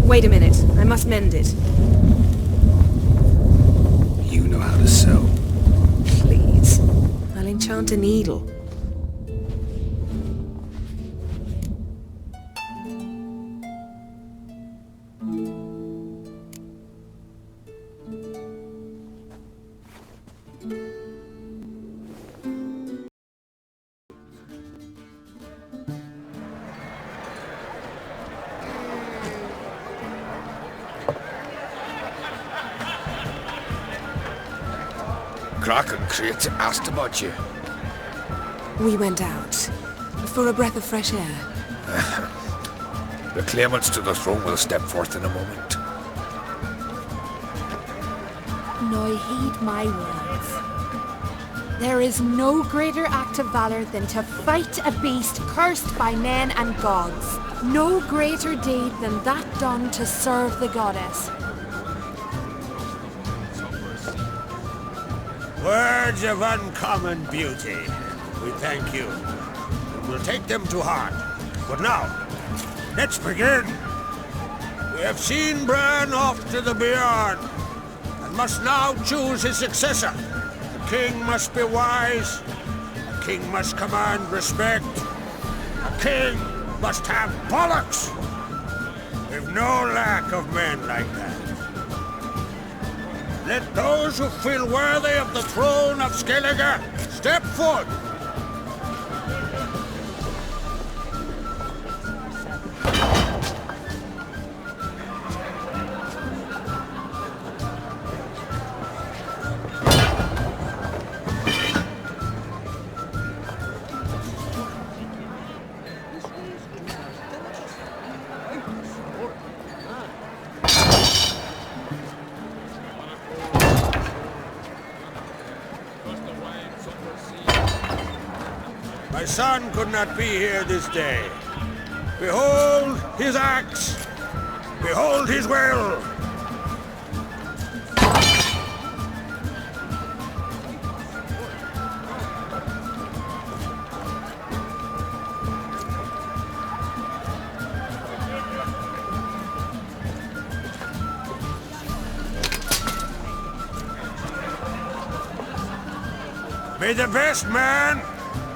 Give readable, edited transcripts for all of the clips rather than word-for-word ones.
Wait a minute. I must mend it. You know how to sew. Please. I'll enchant a needle. Kraken Crate asked about you. We went out. For a breath of fresh air. The claimants to the throne will step forth in a moment. Now heed my words. There is no greater act of valor than to fight a beast cursed by men and gods. No greater deed than that done to serve the goddess. Words of uncommon beauty. We thank you. And we'll take them to heart. But now, let's begin. We have seen Bran off to the beyond, and must now choose his successor. The king must be wise. A king must command respect. A king must have bollocks. We've no lack of men like that. Let those who feel worthy of the throne of Skellige step forward. My son could not be here this day. Behold his axe! Behold his will! May the best man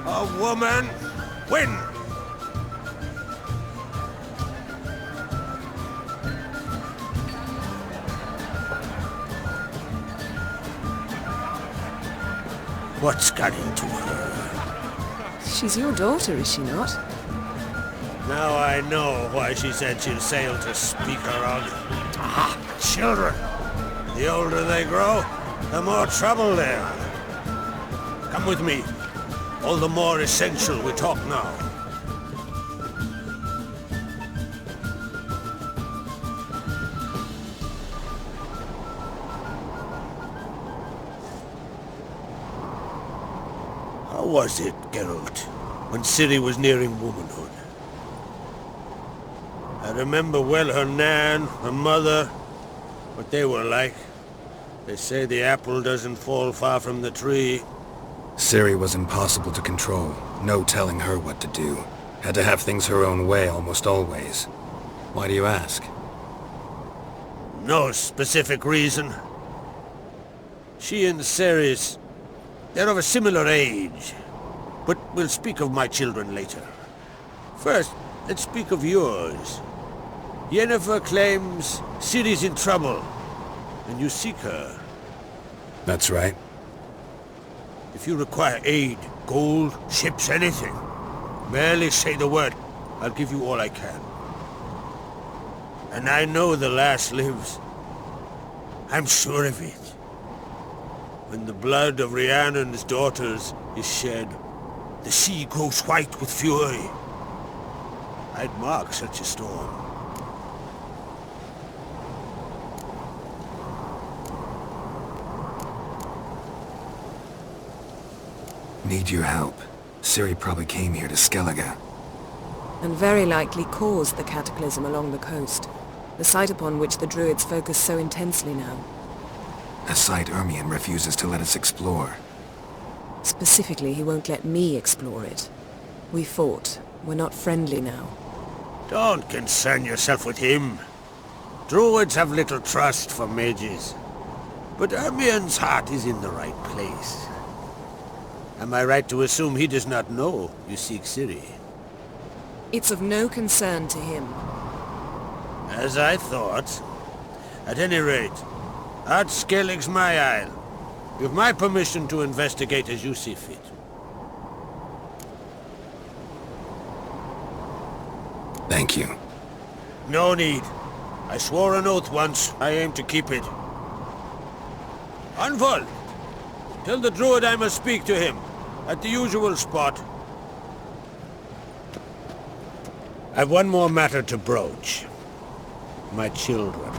or woman win! What's got into her? She's your daughter, is she not? Now I know why she said she'll sail to Speakerog. Ah, children! The older they grow, the more trouble they are. Come with me. All the more essential we talk now. How was it, Geralt, when Ciri was nearing womanhood? I remember well her nan, her mother, what they were like. They say the apple doesn't fall far from the tree. Ciri was impossible to control. No telling her what to do. Had to have things her own way almost always. Why do you ask? No specific reason. She and Ceres, they're of a similar age. But we'll speak of my children later. First, let's speak of yours. Yennefer claims Ciri's in trouble, and you seek her. That's right. If you require aid, gold, ships, anything, merely say the word. I'll give you all I can. And I know the lass lives. I'm sure of it. When the blood of Rhiannon's daughters is shed, the sea grows white with fury. I'd mark such a storm. Need your help. Ciri probably came here to Skellige. And very likely caused the cataclysm along the coast. The site upon which the Druids focus so intensely now. A site Ermion refuses to let us explore. Specifically, he won't let me explore it. We fought. We're not friendly now. Don't concern yourself with him. Druids have little trust for mages. But Ermien's heart is in the right place. Am I right to assume he does not know you seek Ciri? It's of no concern to him. As I thought. At any rate, Ard Skellig's my isle. You've my permission to investigate as you see fit. Thank you. No need. I swore an oath once. I aim to keep it. Anvol! Tell the druid I must speak to him. At the usual spot. I've one more matter to broach. My children.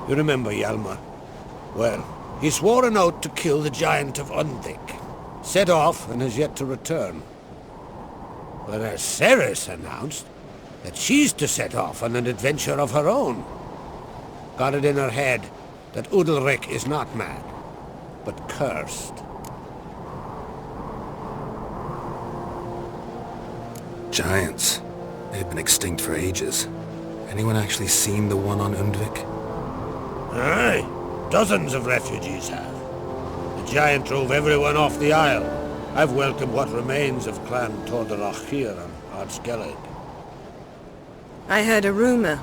You remember Hjalmar? Well, he swore an oath to kill the giant of Undvik. Set off and has yet to return. Whereas Ceres announced that she's to set off on an adventure of her own. Got it in her head that Udalric is not mad, but cursed. Giants. They've been extinct for ages. Anyone actually seen the one on Undvik? Aye. Dozens of refugees have. The giant drove everyone off the isle. I've welcomed what remains of Clan Tordarach here on Ard Skellig. I heard a rumor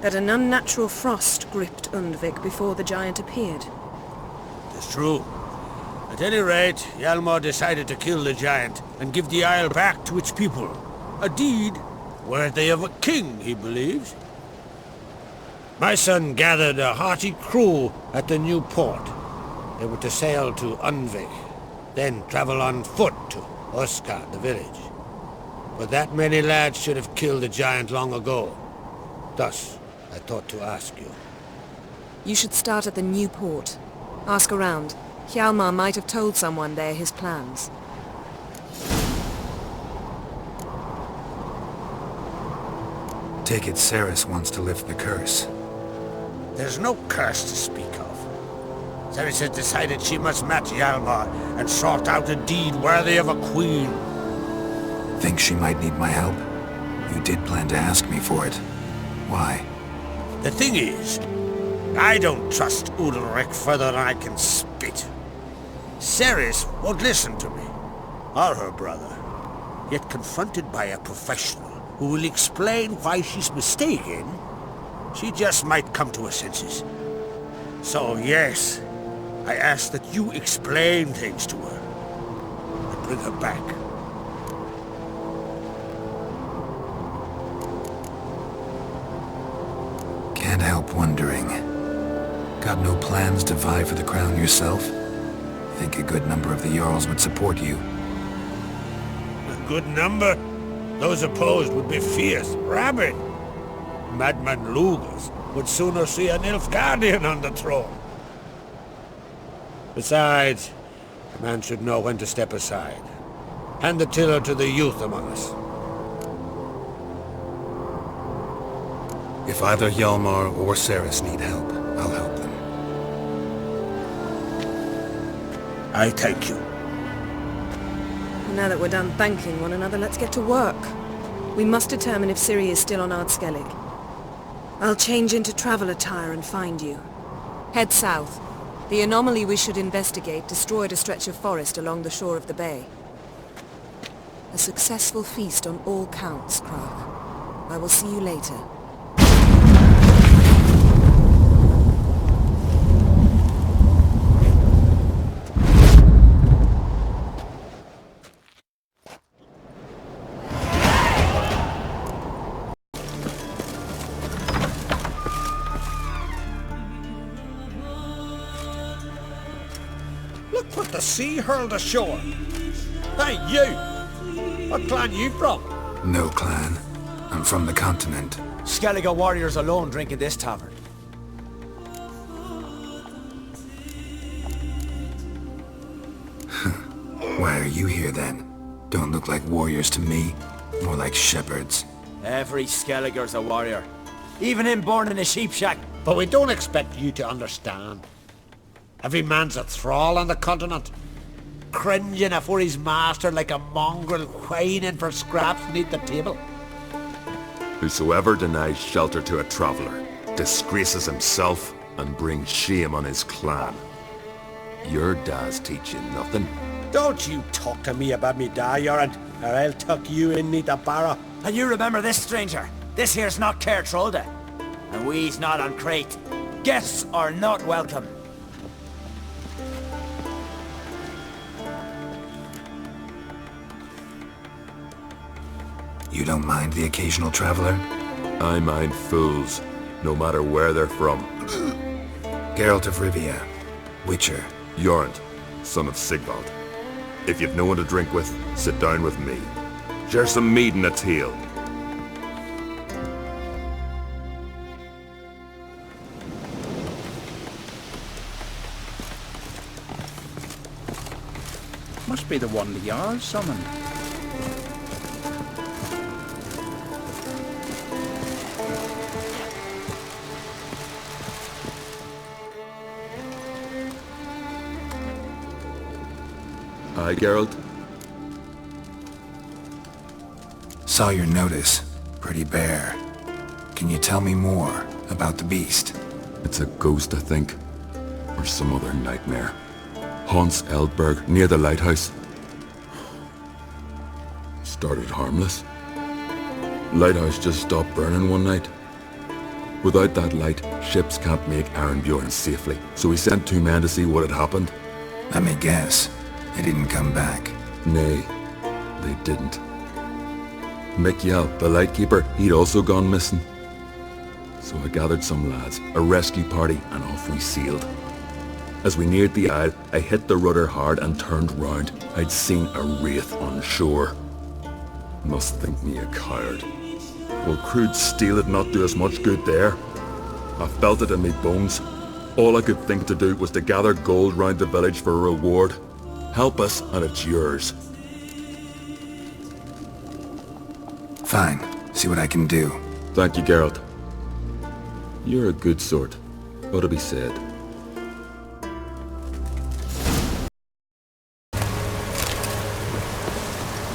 that an unnatural frost gripped Undvik before the giant appeared. It's true. At any rate, Hjalmar decided to kill the giant and give the isle back to its people. A deed worthy of a king, he believes. My son gathered a hearty crew at the new port. They were to sail to Undvik, then travel on foot to Oska, the village. But that many lads should have killed the giant long ago. Thus, I thought to ask you. You should start at the new port. Ask around. Hjalmar might have told someone there his plans. Take it Ceres wants to lift the curse. There's no curse to speak of. Ceres has decided she must match Hjalmar and sort out a deed worthy of a queen. Think she might need my help? You did plan to ask me for it. Why? The thing is, I don't trust Udalric further than I can spit. Ceres won't listen to me, or her brother. Yet confronted by a professional who will explain why she's mistaken, she just might come to her senses. So yes, I ask that you explain things to her and bring her back. Can't help wondering. Got no plans to vie for the crown yourself? Think a good number of the Jarls would support you. A good number? Those opposed would be fierce, rabid. Madman Lugas would sooner see an Nilfgaardian on the throne. Besides, a man should know when to step aside. Hand the tiller to the youth among us. If either Hjalmar or Ceres need help, I'll help them. I thank you. Now that we're done thanking one another, let's get to work. We must determine if Ciri is still on Ard Skellig. I'll change into travel attire and find you. Head south. The anomaly we should investigate destroyed a stretch of forest along the shore of the bay. A successful feast on all counts, Krach. I will see you later. Look what the sea hurled ashore. Hey, you! What clan you from? No clan. I'm from the continent. Skellige warriors alone drink in this tavern. Why are you here then? Don't look like warriors to me. More like shepherds. Every Skelliger's a warrior. Even him born in a sheep shack. But we don't expect you to understand. Every man's a thrall on the continent, cringing afore his master like a mongrel whining for scraps beneath the table. Whosoever denies shelter to a traveller disgraces himself and brings shame on his clan. Your dad's teach you nothing. Don't you talk to me about me da, Yoran, or I'll tuck you in me the barrow. And you remember this, stranger. This here's not Cair Trolda. And we's not on Crate. Guests are not welcome. You don't mind the occasional traveler? I mind fools, no matter where they're from. Geralt of Rivia, Witcher. Jorund, son of Sigvald. If you've no one to drink with, sit down with me. Share some mead and a tale. Must be the one the Jarl summoned. Aye, Geralt? Saw your notice. Pretty bare. Can you tell me more about the beast? It's a ghost, I think. Or some other nightmare. Haunts Eldberg, near the lighthouse. Started harmless. Lighthouse just stopped burning one night. Without that light, ships can't make Arenbjorn safely, so we sent 2 men to see what had happened. Let me guess. They didn't come back. Nay, they didn't. Mikjal, the lightkeeper, he'd also gone missing. So I gathered some lads, a rescue party, and off we sailed. As we neared the isle, I hit the rudder hard and turned round. I'd seen a wraith on shore. Must think me a coward. Will crude steel it not do us much good there? I felt it in me bones. All I could think to do was to gather gold round the village for a reward. Help us, and it's yours. Fine. See what I can do. Thank you, Geralt. You're a good sort. Ought to be said.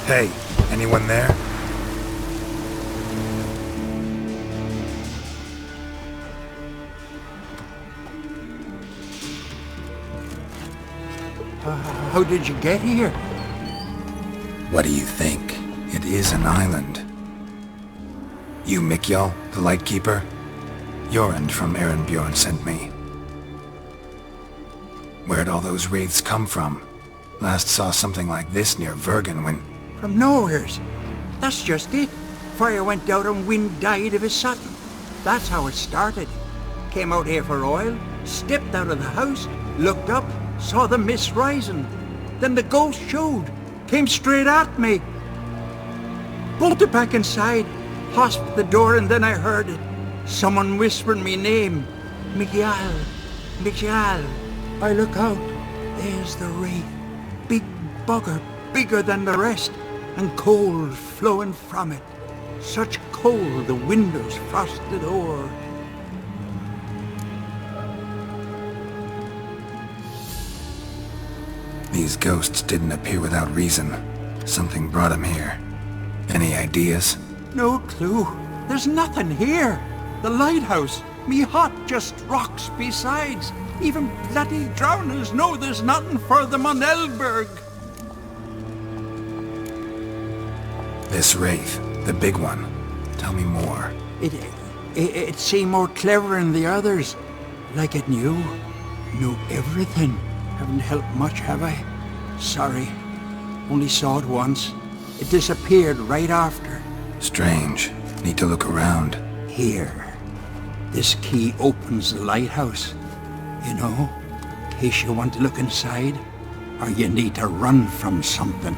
Hey, anyone there? How did you get here? What do you think? It is an island. You Mikjal, the Lightkeeper? Jorund from Arenbjorn sent me. Where'd all those wraiths come from? Last saw something like this near Vergen when... From nowheres. That's just it. Fire went out and wind died of a sudden. That's how it started. Came out here for oil, stepped out of the house, looked up, saw the mist rising. Then the ghost showed, came straight at me. Bolted back inside, hosped the door, and then I heard it. Someone whispering me name. Mikjal, Mikjal. I look out, there's the wraith. Big bugger, bigger than the rest, and cold flowing from it. Such cold the windows frosted o'er. These ghosts didn't appear without reason. Something brought them here. Any ideas? No clue. There's nothing here. The lighthouse, me hut just rocks besides. Even bloody drowners know there's nothing for them on Eldberg. This wraith, the big one. Tell me more. It seemed more clever than the others. Like it knew everything. Haven't helped much, have I? Sorry. Only saw it once. It disappeared right after. Strange. Need to look around. Here. This key opens the lighthouse. You know, in case you want to look inside, or you need to run from something.